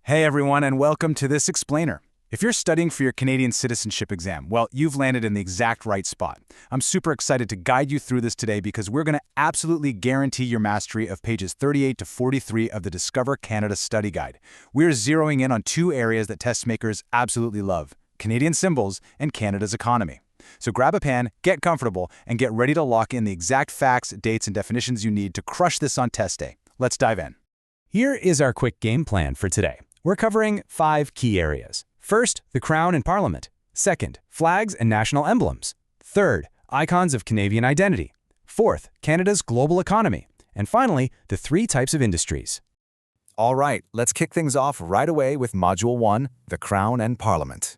Hey everyone, and welcome to this explainer. If you're studying for your Canadian citizenship exam, well, you've landed in the exact right spot. I'm super excited to guide you through this today because we're going to absolutely guarantee your mastery of pages 38 to 43 of the Discover Canada Study Guide. We're zeroing in on two areas that test makers absolutely love: Canadian symbols and Canada's economy. So grab a pen, get comfortable, and get ready to lock in the exact facts, dates, and definitions you need to crush this on test day. Let's dive in. Here is our quick game plan for today. We're covering 5 key areas. First, the Crown and Parliament. Second, flags and national emblems. Third, icons of Canadian identity. Fourth, Canada's global economy. And finally, the 3 types of industries. All right, let's kick things off right away with Module 1, the Crown and Parliament.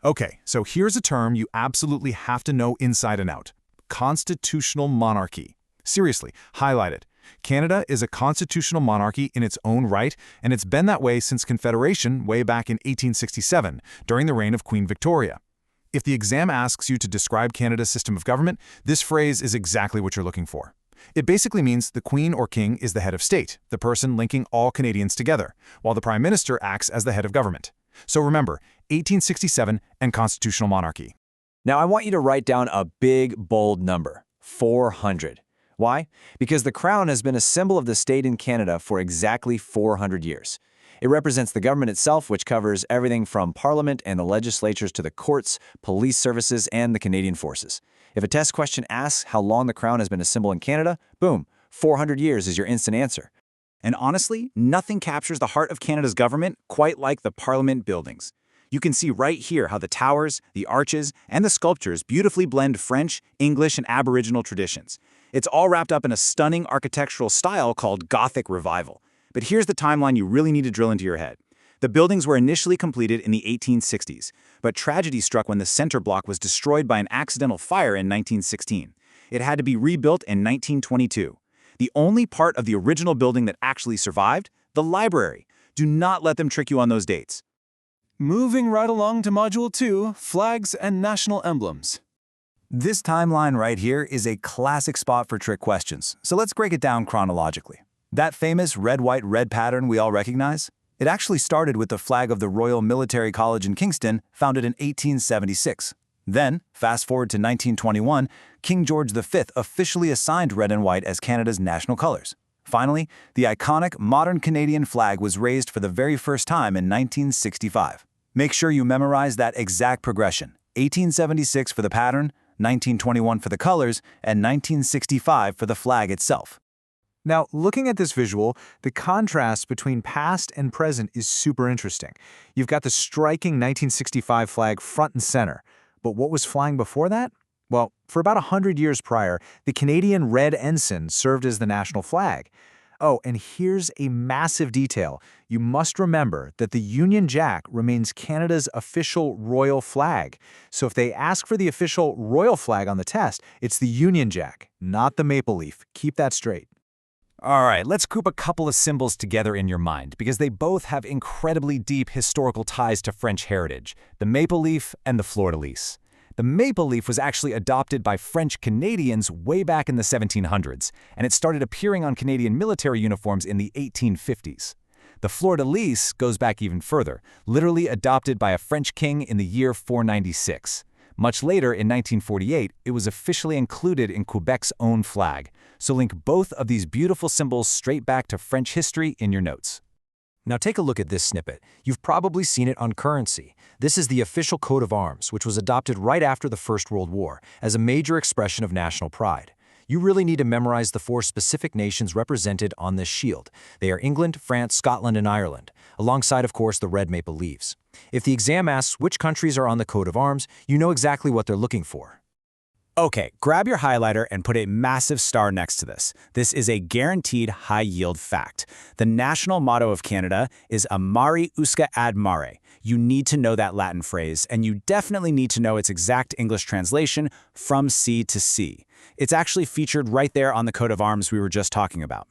Okay, so here's a term you absolutely have to know inside and out: constitutional monarchy. Seriously, highlight it. Canada is a constitutional monarchy in its own right, and it's been that way since Confederation way back in 1867, during the reign of Queen Victoria. If the exam asks you to describe Canada's system of government, this phrase is exactly what you're looking for. It basically means the Queen or King is the head of state, the person linking all Canadians together, while the Prime Minister acts as the head of government. So remember, 1867 and constitutional monarchy. Now I want you to write down a big, bold number: 400. Why? Because the Crown has been a symbol of the state in Canada for exactly 400 years. It represents the government itself, which covers everything from Parliament and the legislatures to the courts, police services, and the Canadian forces. If a test question asks how long the Crown has been a symbol in Canada, boom, 400 years is your instant answer. And honestly, nothing captures the heart of Canada's government quite like the Parliament buildings. You can see right here how the towers, the arches, and the sculptures beautifully blend French, English, and Aboriginal traditions. It's all wrapped up in a stunning architectural style called Gothic Revival. But here's the timeline you really need to drill into your head. The buildings were initially completed in the 1860s, but tragedy struck when the center block was destroyed by an accidental fire in 1916. It had to be rebuilt in 1922. The only part of the original building that actually survived? The library. Do not let them trick you on those dates. Moving right along to Module 2, flags and national emblems. This timeline right here is a classic spot for trick questions, so let's break it down chronologically. That famous red, white, red pattern we all recognize? It actually started with the flag of the Royal Military College in Kingston, founded in 1876. Then, fast forward to 1921, King George V officially assigned red and white as Canada's national colors. Finally, the iconic modern Canadian flag was raised for the very first time in 1965. Make sure you memorize that exact progression: 1876 for the pattern, 1921 for the colors, and 1965 for the flag itself. Now, looking at this visual, the contrast between past and present is super interesting. You've got the striking 1965 flag front and center. But what was flying before that? Well, for about 100 years prior, the Canadian red ensign served as the national flag. Oh, and here's a massive detail. You must remember that the Union Jack remains Canada's official royal flag. So if they ask for the official royal flag on the test, it's the Union Jack, not the maple leaf. Keep that straight. All right, let's group a couple of symbols together in your mind because they both have incredibly deep historical ties to French heritage: the maple leaf and the fleur-de-lis. The maple leaf was actually adopted by French Canadians way back in the 1700s, and it started appearing on Canadian military uniforms in the 1850s. The fleur-de-lis goes back even further, literally adopted by a French king in the year 496. Much later, in 1948, it was officially included in Quebec's own flag. So link both of these beautiful symbols straight back to French history in your notes. Now take a look at this snippet. You've probably seen it on currency. This is the official coat of arms, which was adopted right after the First World War as a major expression of national pride. You really need to memorize the 4 specific nations represented on this shield. They are England, France, Scotland, and Ireland, alongside, of course, the red maple leaves. If the exam asks which countries are on the coat of arms, you know exactly what they're looking for. Okay, grab your highlighter and put a massive star next to this. This is a guaranteed high-yield fact. The national motto of Canada is Mare usque ad mare. You need to know that Latin phrase, and you definitely need to know its exact English translation, from sea to sea. It's actually featured right there on the coat of arms we were just talking about.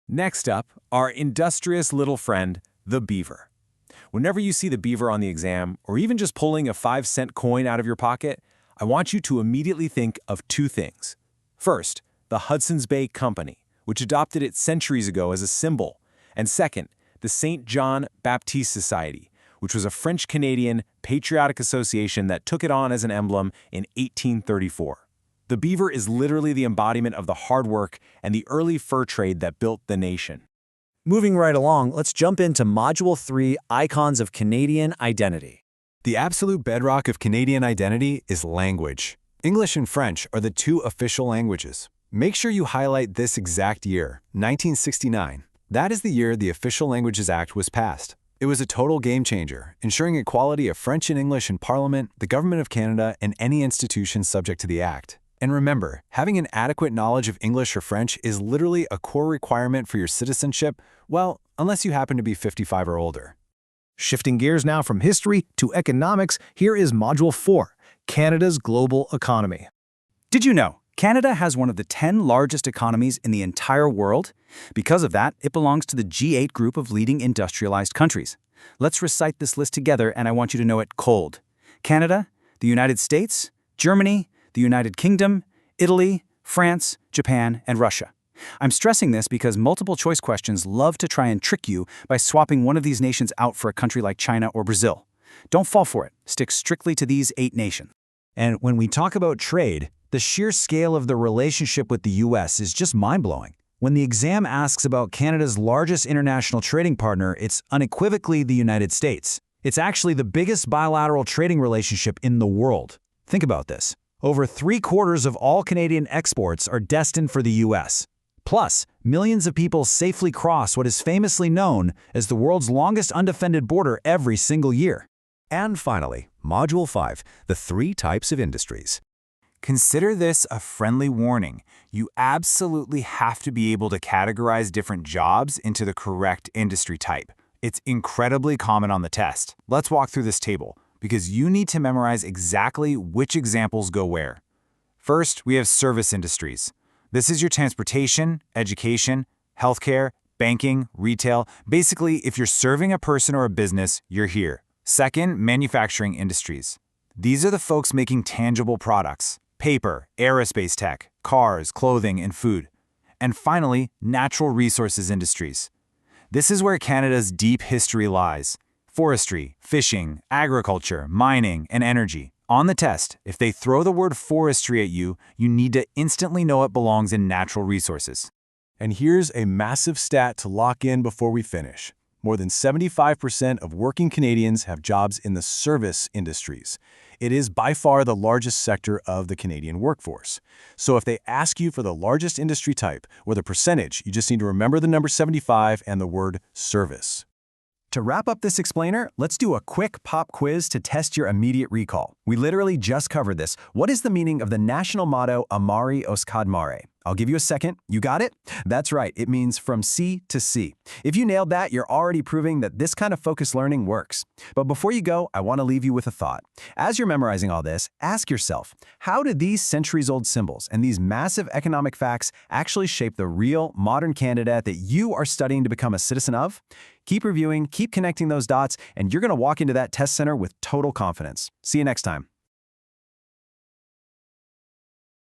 Next up, our industrious little friend, the beaver. Whenever you see the beaver on the exam, or even just pulling a 5-cent coin out of your pocket, I want you to immediately think of 2 things. First, the Hudson's Bay Company, which adopted it centuries ago as a symbol. And second, the St. John Baptiste Society, which was a French-Canadian patriotic association that took it on as an emblem in 1834. The beaver is literally the embodiment of the hard work and the early fur trade that built the nation. Moving right along, let's jump into Module 3, Icons of Canadian Identity. The absolute bedrock of Canadian identity is language. English and French are the two official languages. Make sure you highlight this exact year, 1969. That is the year the Official Languages Act was passed. It was a total game changer, ensuring equality of French and English in Parliament, the Government of Canada, and any institution subject to the Act. And remember, having an adequate knowledge of English or French is literally a core requirement for your citizenship, well, unless you happen to be 55 or older. Shifting gears now from history to economics, here is Module 4, Canada's Global Economy. Did you know Canada has one of the 10 largest economies in the entire world? Because of that, it belongs to the G8 group of leading industrialized countries. Let's recite this list together, and I want you to know it cold. Canada, the United States, Germany, the United Kingdom, Italy, France, Japan, and Russia. I'm stressing this because multiple choice questions love to try and trick you by swapping one of these nations out for a country like China or Brazil. Don't fall for it. Stick strictly to these 8 nations. And when we talk about trade, the sheer scale of the relationship with the US is just mind-blowing. When the exam asks about Canada's largest international trading partner, it's unequivocally the United States. It's actually the biggest bilateral trading relationship in the world. Think about this. Over 3/4 of all Canadian exports are destined for the US. Plus, millions of people safely cross what is famously known as the world's longest undefended border every single year. And finally, Module 5, the 3 types of industries. Consider this a friendly warning. You absolutely have to be able to categorize different jobs into the correct industry type. It's incredibly common on the test. Let's walk through this table, because you need to memorize exactly which examples go where. First, we have service industries. This is your transportation, education, healthcare, banking, retail. Basically, if you're serving a person or a business, you're here. Second, manufacturing industries. These are the folks making tangible products: paper, aerospace tech, cars, clothing, and food. And finally, natural resources industries. This is where Canada's deep history lies: forestry, fishing, agriculture, mining, and energy. On the test, if they throw the word forestry at you, you need to instantly know it belongs in natural resources. And here's a massive stat to lock in before we finish. More than 75% of working Canadians have jobs in the service industries. It is by far the largest sector of the Canadian workforce. So if they ask you for the largest industry type or the percentage, you just need to remember the number 75 and the word service. To wrap up this explainer, let's do a quick pop quiz to test your immediate recall. We literally just covered this. What is the meaning of the national motto, Amare os Cad Mare? I'll give you a second. You got it? That's right. It means from sea to sea. If you nailed that, you're already proving that this kind of focused learning works. But before you go, I want to leave you with a thought. As you're memorizing all this, ask yourself, how did these centuries-old symbols and these massive economic facts actually shape the real, modern Canada that you are studying to become a citizen of? Keep reviewing, keep connecting those dots, and you're going to walk into that test center with total confidence. See you next time.